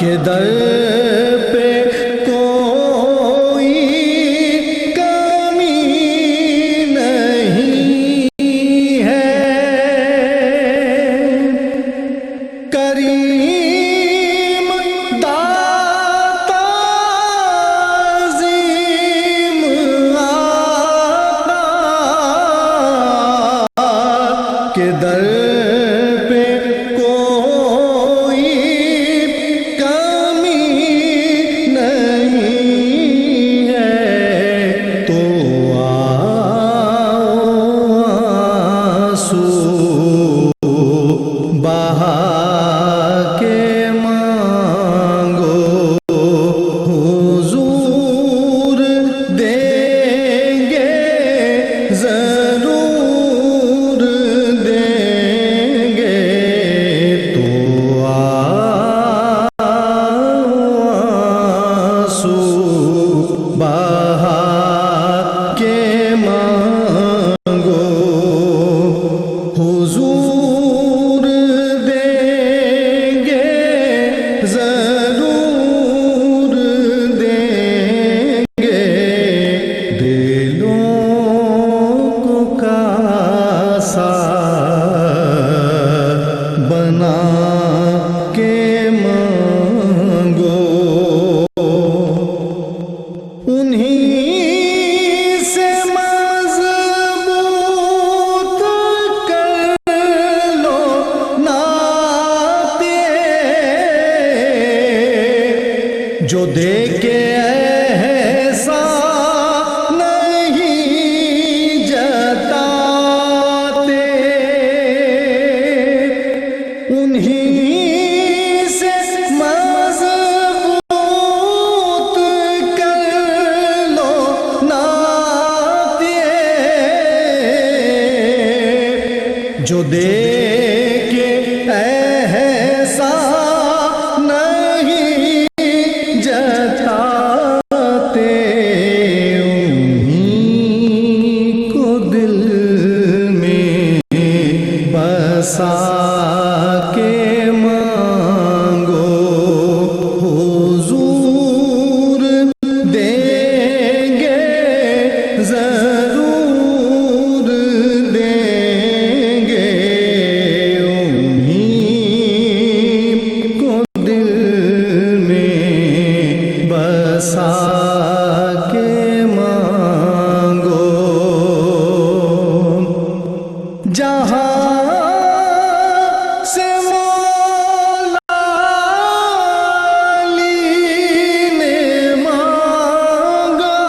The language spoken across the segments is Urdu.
کہ در پہ کوئی کمی نہیں ہے، کریم داتا عظیم آقا کہ در پہ کوئی کمی نہیں ہے، تو آنسو بہا کے مانگو، حضور دیں گے ضرور دیں گے، تو آنسو بہا کے مانگو، حضور دیں گے ضرور دیں گے، دلوں کو کاسا بنا کے مانگو، انہیں سے مضبوط کر لو ناطے، جو دے کے ایسا نہیں جتاتے، انہیں سے مضبوط کر لو ناطے، جو دے کے ایسا نہیں جتاتے، انہیں کو دل میں بسا کے مانگو، حضور دیں گے ضرور دیں گے، انہیں کو دل میں بسا کے مانگو، جہاں سے مولا علی نے مانگا،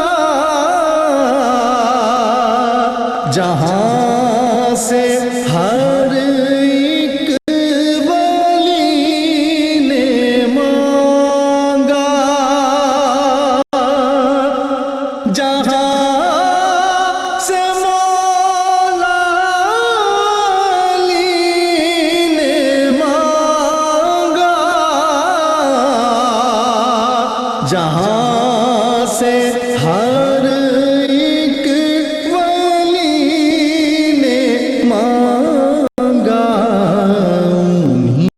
جہاں سے ہر ایک ولی نے مانگا، جہاں سے مولا علی نے مانگا، جہاں سے ہر ایک ولی نے مانگا، انہیں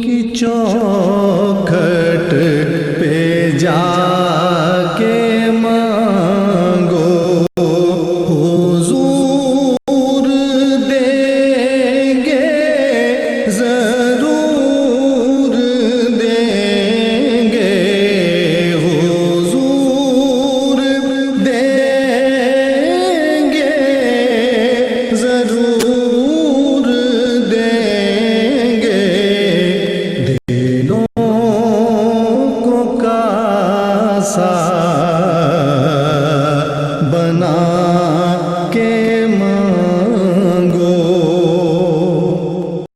کی چوکھٹ پہ جا کے مانگو، حضور دیں گے ضرور دیں گے، حضور دیں گے ضرور دیں گے، دلوں کو کاسا